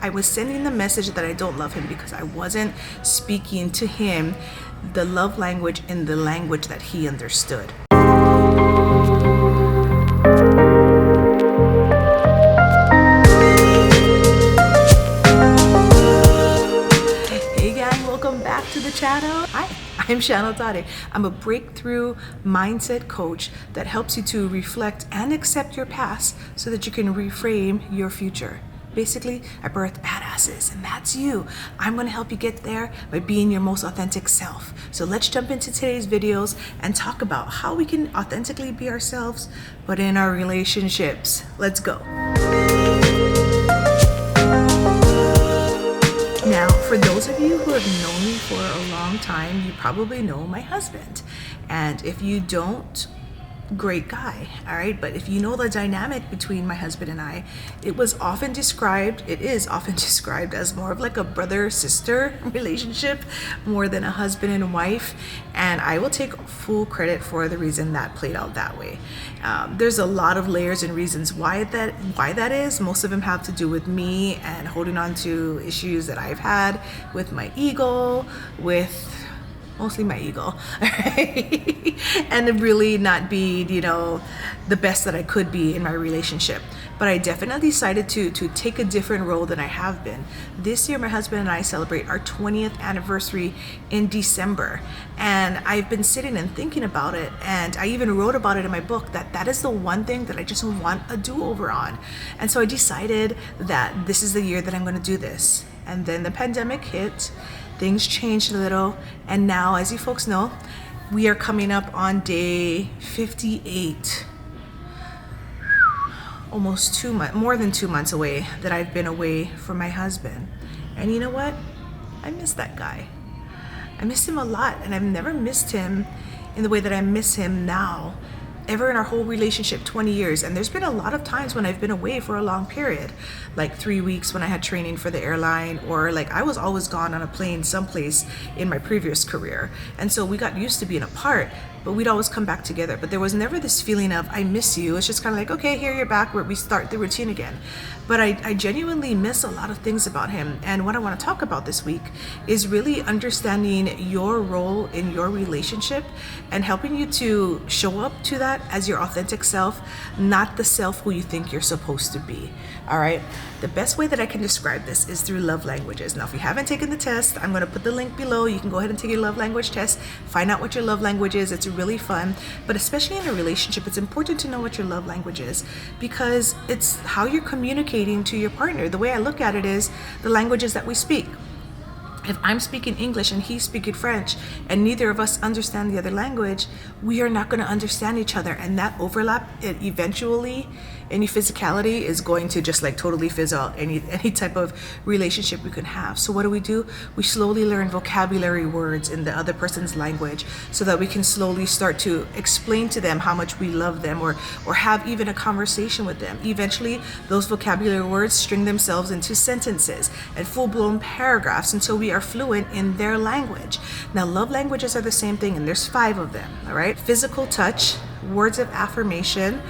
I was sending the message that I don't love him because I wasn't speaking to him the love language in the language that he understood. Hey gang, welcome back to the channel. Hi, I'm Shan Otare. I'm a breakthrough mindset coach that helps you to reflect and accept your past so that you can reframe your future. Basically, I birth badasses, and that's you. I'm gonna help you get there by being your most authentic self. So let's jump into today's videos and talk about how we can authentically be ourselves, but in our relationships. Let's go. Now, for those of you who have known me for a long time, you probably know my husband. And if you don't, great guy, all right? But if you know the dynamic between my husband and I, it is often described as more of like a brother-sister relationship more than a husband and wife. And I will take full credit for the reason that played out that way. There's a lot of layers and reasons why that is. Most of them have to do with me and holding on to issues that I've had with my ego, mostly my ego, right? And really not be, the best that I could be in my relationship. But I definitely decided to take a different role than I have been. This year, my husband and I celebrate our 20th anniversary in December. And I've been sitting and thinking about it. And I even wrote about it in my book that is the one thing that I just want a do-over on. And so I decided that this is the year that I'm going to do this. And then the pandemic hit. Things changed a little, and now, as you folks know, we are coming up on day 58. Almost 2 months, more than 2 months away that I've been away from my husband. And you know what? I miss that guy. I miss him a lot, and I've never missed him in the way that I miss him now, ever in our whole relationship, 20 years. And there's been a lot of times when I've been away for a long period, like 3 weeks when I had training for the airline, or like I was always gone on a plane someplace in my previous career. And so we got used to being apart, but we'd always come back together. But there was never this feeling of, I miss you. It's just kind of like, okay, here you're back, where we start the routine again. But I genuinely miss a lot of things about him. And what I want to talk about this week is really understanding your role in your relationship and helping you to show up to that as your authentic self, not the self who you think you're supposed to be. All right. The best way that I can describe this is through love languages. Now, if you haven't taken the test, I'm going to put the link below. You can go ahead and take your love language test, find out what your love language is. It's really fun. But especially in a relationship, it's important to know what your love language is, because it's how you're communicating to your partner. The way I look at it is the languages that we speak. If I'm speaking English and he's speaking French and neither of us understand the other language, we are not going to understand each other. And that overlap, it eventually, any physicality is going to just like totally fizz out any type of relationship we can have. So what do? We slowly learn vocabulary words in the other person's language so that we can slowly start to explain to them how much we love them, or have even a conversation with them. Eventually, those vocabulary words string themselves into sentences and full-blown paragraphs until we are fluent in their language. Now, love languages are the same thing, and there's 5 of them, all right? Physical touch, words of affirmation,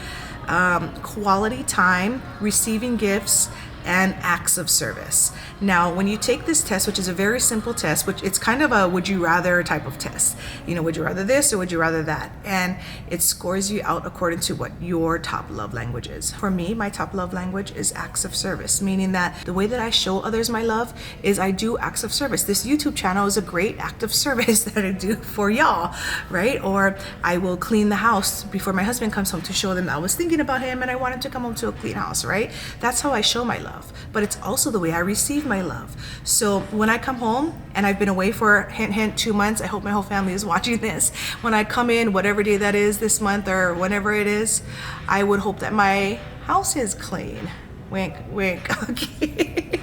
quality time, receiving gifts, and acts of service. Now, when you take this test, which is a very simple test, which it's kind of a would you rather type of test, would you rather this or would you rather that? And it scores you out according to what your top love language is. For me, my top love language is acts of service, meaning that the way that I show others my love is I do acts of service. This YouTube channel is a great act of service that I do for y'all, right? Or I will clean the house before my husband comes home to show them I was thinking about him and I wanted to come home to a clean house, right? That's how I show my love. But it's also the way I receive my love. So when I come home and I've been away for, hint, hint, 2 months, I hope my whole family is watching this. When I come in, whatever day that is this month or whenever it is, I would hope that my house is clean. Wink, wink, okay.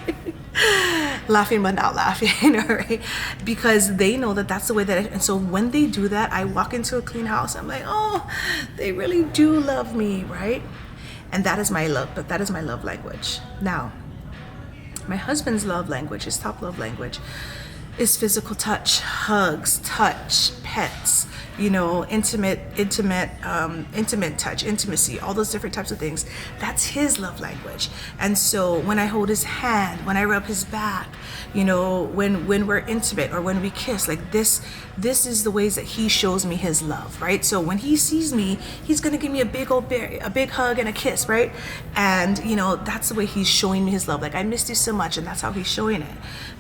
Laughing but not laughing, all right? Because they know that that's the way that and so when they do that, I walk into a clean house, I'm like, oh, they really do love me, right? And that is my love language. Now, my husband's love language, his top love language, is physical touch, hugs, touch, pets, you know, intimate touch, intimacy, all those different types of things. That's his love language. And so when I hold his hand, when I rub his back, you know, when we're intimate or when we kiss, like this is the ways that he shows me his love, right? So when he sees me, he's gonna give me a big hug and a kiss, right? And you know, that's the way he's showing me his love. Like, I missed you so much, and that's how he's showing it.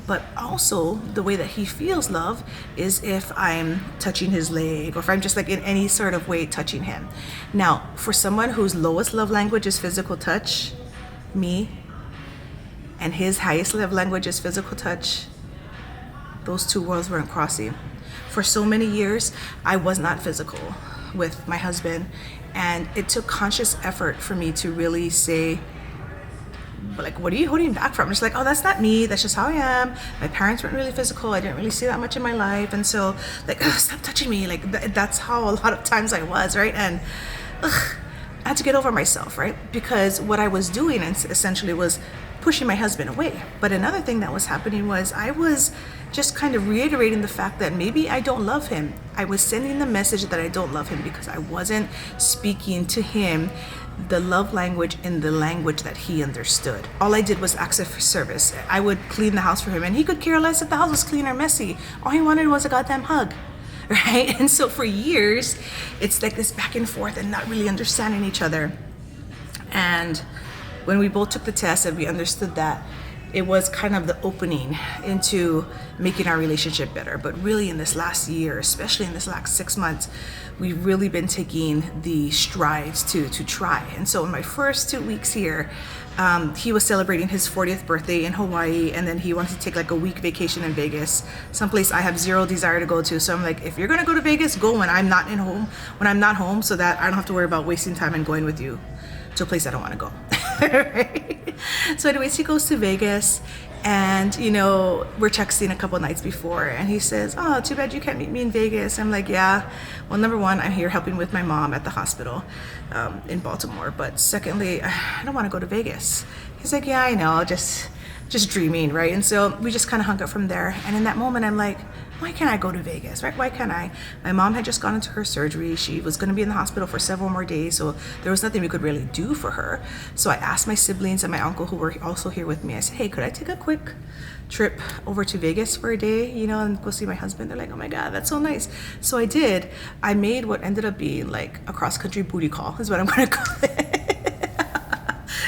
But also the way that he feels love is if I'm touching his leg, or if I'm just like in any sort of way touching him. Now, for someone whose lowest love language is physical touch, me, and his highest love language is physical touch, those two worlds weren't crossing. For so many years, I was not physical with my husband, and it took conscious effort for me to really say, like, what are you holding back from? I'm just like, oh, that's not me. That's just how I am. My parents weren't really physical. I didn't really see that much in my life. And so, like, stop touching me. Like, that's how a lot of times I was, right? And I had to get over myself, right? Because what I was doing essentially was pushing my husband away. But another thing that was happening was I was just kind of reiterating the fact that maybe I don't love him. I was sending the message that I don't love him because I wasn't speaking to him the love language in the language that he understood. All I did was ask for service. I would clean the house for him, and he could care less if the house was clean or messy. All he wanted was a goddamn hug, right? And so for years, it's like this back and forth and not really understanding each other. And when we both took the test and we understood that, it was kind of the opening into making our relationship better. But really in this last year, especially in this last 6 months, we've really been taking the strides to try. And so in my first 2 weeks here, he was celebrating his 40th birthday in Hawaii, and then he wanted to take like a week vacation in Vegas, someplace I have zero desire to go to. So I'm like, if you're gonna go to Vegas, go when I'm not home, so that I don't have to worry about wasting time and going with you to a place I don't want to go. Right? So anyways, he goes to Vegas, and you know, we're texting a couple nights before, and he says, oh, too bad you can't meet me in Vegas. I'm like, yeah, well, number one, I'm here helping with my mom at the hospital in Baltimore, but secondly, I don't want to go to Vegas. He's like, yeah, I know, just dreaming, right? And so we just kind of hung up from there. And in that moment, I'm like, why can't I go to Vegas, right? Why can't I? My mom had just gone into her surgery. She was going to be in the hospital for several more days, so there was nothing we could really do for her. So I asked my siblings and my uncle, who were also here with me, I said, hey, could I take a quick trip over to Vegas for a day, you know, and go see my husband? They're like, oh my God, that's so nice. So I did. I made what ended up being like a cross-country booty call, is what I'm going to call it,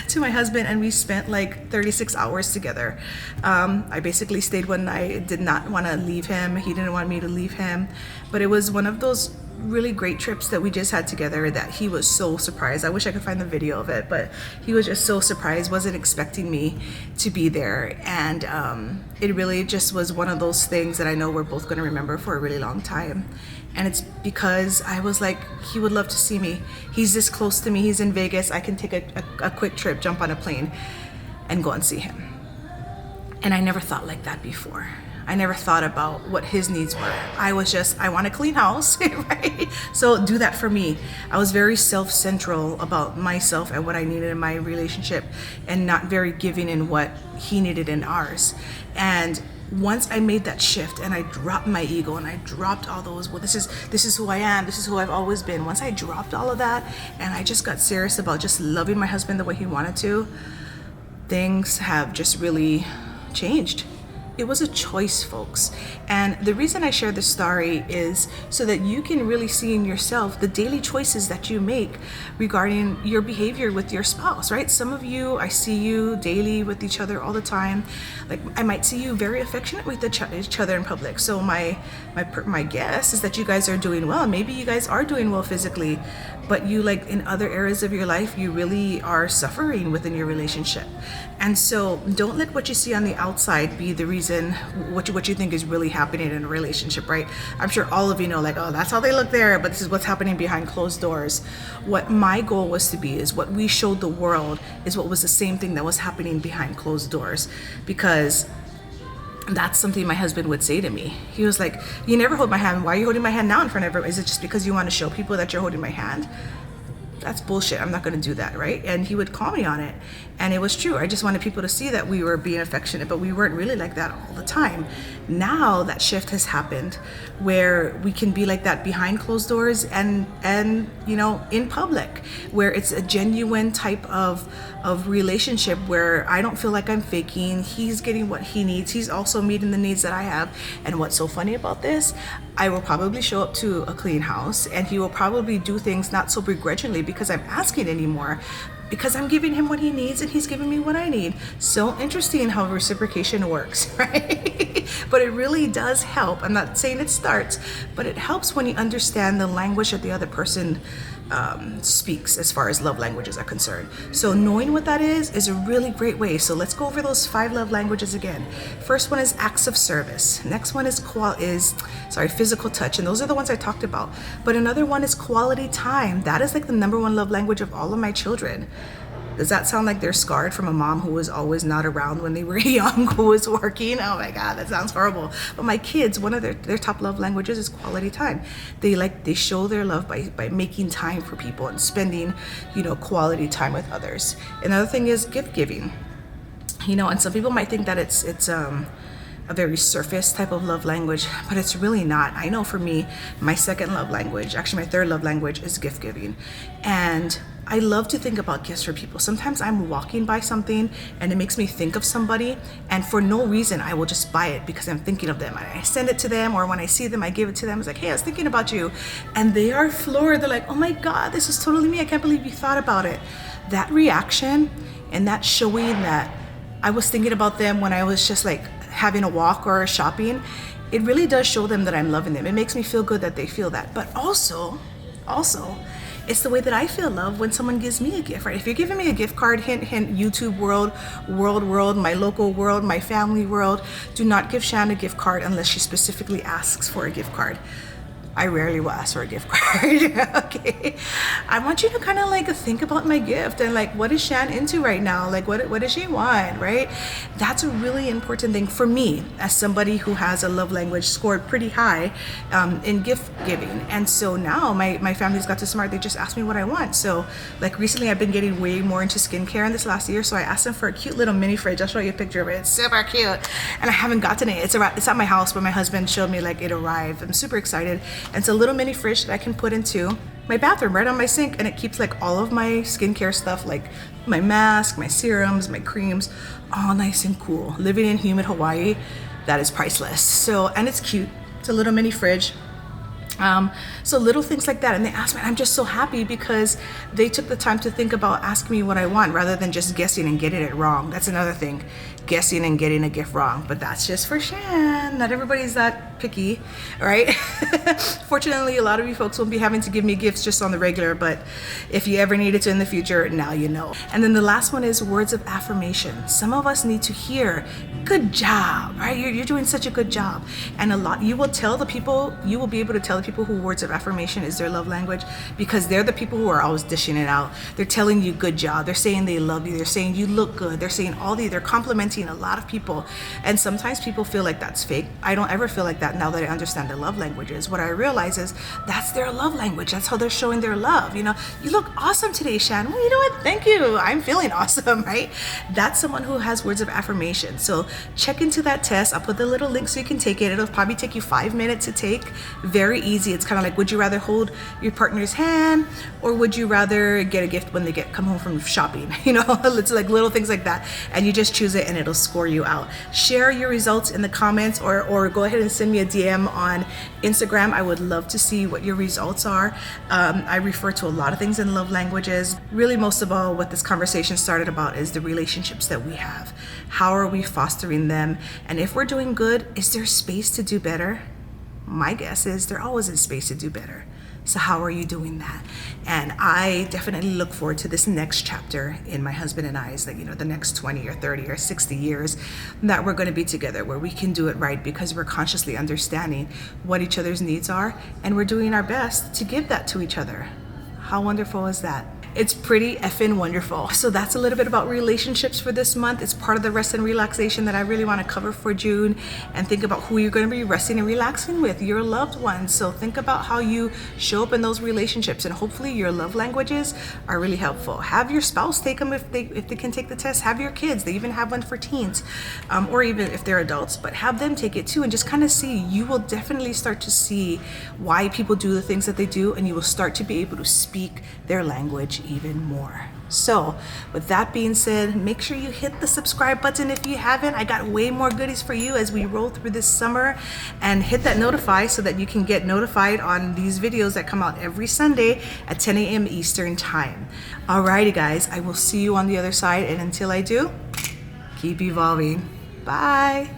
to my husband, and we spent like 36 hours together. I basically stayed one night, did not want to leave him. He didn't want me to leave him, but it was one of those really great trips that we just had together that he was so surprised. I wish I could find the video of it, but he was just so surprised, wasn't expecting me to be there. And it really just was one of those things that I know we're both going to remember for a really long time. And it's because I was like, he would love to see me. He's this close to me. He's in Vegas. I can take a quick trip, jump on a plane, and go and see him. And I never thought like that before. I never thought about what his needs were. I was just, I want a clean house, right? So do that for me. I was very self-central about myself and what I needed in my relationship, and not very giving in what he needed in ours. And once I made that shift and I dropped my ego and I dropped all those, well, this is who I am, this is who I've always been. Once I dropped all of that and I just got serious about just loving my husband the way he wanted to, things have just really changed. It was a choice, folks. And the reason I share this story is so that you can really see in yourself the daily choices that you make regarding your behavior with your spouse, right? Some of you, I see you daily with each other all the time. Like, I might see you very affectionate with each other in public. So my guess is that you guys are doing well. Maybe you guys are doing well physically, but you, like, in other areas of your life, you really are suffering within your relationship. And so don't let what you see on the outside be the reason what you think is really happening in a relationship, right? I'm sure all of you know, like, oh, that's how they look there, but this is what's happening behind closed doors. What my goal was to be is what we showed the world is what was the same thing that was happening behind closed doors. Because that's something my husband would say to me. He was like, you never hold my hand. Why are you holding my hand now in front of everyone? Is it just because you want to show people that you're holding my hand? that's bullshit. I'm not going to do that, right? And he would call me on it. And it was true. I just wanted people to see that we were being affectionate, but we weren't really like that all the time. Now that shift has happened where we can be like that behind closed doors and you know, in public, where it's a genuine type of relationship where I don't feel like I'm faking. He's getting what he needs. He's also meeting the needs that I have. And what's so funny about this, I will probably show up to a clean house and he will probably do things not so begrudgingly because I'm asking anymore, because I'm giving him what he needs and he's giving me what I need. So interesting how reciprocation works, right? But it really does help. I'm not saying it starts, but it helps when you understand the language that the other person speaks as far as love languages are concerned. So knowing what that is a really great way. So let's go over those 5 love languages again. First one is acts of service. Next one is physical touch, and those are the ones I talked about. But another one is quality time. That is like the number 1 love language of all of my children. Does that sound like they're scarred from a mom who was always not around when they were young, who was working? Oh my God, that sounds horrible. But my kids, one of their top love languages is quality time. They show their love by making time for people and spending, you know, quality time with others. Another thing is gift giving. You know, and some people might think that it's a very surface type of love language, but it's really not. I know for me, my second love language, actually my third love language, is gift giving. And I love to think about gifts for people. Sometimes I'm walking by something and it makes me think of somebody, and for no reason I will just buy it because I'm thinking of them. I send it to them, or when I see them I give it to them. It's like, hey, I was thinking about you. And they are floored. They're like, oh my God, this is totally me. I can't believe you thought about it. That reaction and that showing that I was thinking about them when I was just like having a walk or shopping, it really does show them that I'm loving them. It makes me feel good that they feel that. But also, it's the way that I feel love when someone gives me a gift, right? If you're giving me a gift card, hint, hint, YouTube world, my local world, my family world, do not give Shan a gift card unless she specifically asks for a gift card. I rarely will ask for a gift card. Okay. I want you to kind of like think about my gift and like, what is Shan into right now? Like, what does she want, right? That's a really important thing for me as somebody who has a love language scored pretty high in gift giving. And so now my family's got too smart. They just ask me what I want. So like recently I've been getting way more into skincare in this last year. So I asked them for a cute little mini fridge. I'll show you a picture of it. It's super cute. And I haven't gotten it. It's at my house, but my husband showed me like it arrived. I'm super excited. And it's a little mini fridge that I can put into my bathroom right on my sink, and it keeps like all of my skincare stuff, like my mask, my serums, my creams, all nice and cool. Living in humid Hawaii, that is priceless. So, and it's cute. It's a little mini fridge. So little things like that. And they asked me, I'm just so happy because they took the time to think about asking me what I want rather than just guessing and getting it wrong. That's another thing, guessing and getting a gift wrong. But that's just for Shan. Not everybody's that picky, right? Fortunately, a lot of you folks won't be having to give me gifts just on the regular, but if you ever needed to in the future, now you know. And then the last one is words of affirmation. Some of us need to hear, good job, right? You're doing such a good job. And you will be able to tell the people who words of affirmation is their love language, because they're the people who are always dishing it out. They're telling you good job. They're saying they love you. They're saying you look good. They're saying they're complimenting a lot of people. And sometimes people feel like that's fake. I don't ever feel like that now that I understand their love languages. What I realize is that's their love language. That's how they're showing their love. You know, you look awesome today, Shan. Well, you know what? Thank you. I'm feeling awesome, right? That's someone who has words of affirmation. So check into that test. I'll put the little link so you can take it. It'll probably take you 5 minutes to take. Very easy. It's kind of like, would you rather hold your partner's hand, or would you rather get a gift when they come home from shopping? You know, it's like little things like that. And you just choose it and it'll score you out. Share your results in the comments, or go ahead and send me a DM on Instagram. I would love to see what your results are. I refer to a lot of things in love languages. Really, most of all, what this conversation started about is the relationships that we have. How are we fostering them? And if we're doing good, is there space to do better? My guess is there always is space to do better. So how are you doing that? And I definitely look forward to this next chapter in my husband and I's, like, you know, the next 20 or 30 or 60 years that we're going to be together, where we can do it right because we're consciously understanding what each other's needs are, and we're doing our best to give that to each other. How wonderful is that? It's pretty effing wonderful. So that's a little bit about relationships for this month. It's part of the rest and relaxation that I really want to cover for June. And think about who you're going to be resting and relaxing with, your loved ones. So think about how you show up in those relationships, and hopefully your love languages are really helpful. Have your spouse take them if they can take the test. Have your kids. They even have one for teens, or even if they're adults, but have them take it too, and just kind of see. You will definitely start to see why people do the things that they do, and you will start to be able to speak their language even more. So with that being said, make sure you hit the subscribe button if you haven't. I got way more goodies for you as we roll through this summer, and hit that notify so that you can get notified on these videos that come out every Sunday at 10 a.m. Eastern time. Alrighty guys, I will see you on the other side, and until I do, keep evolving. Bye.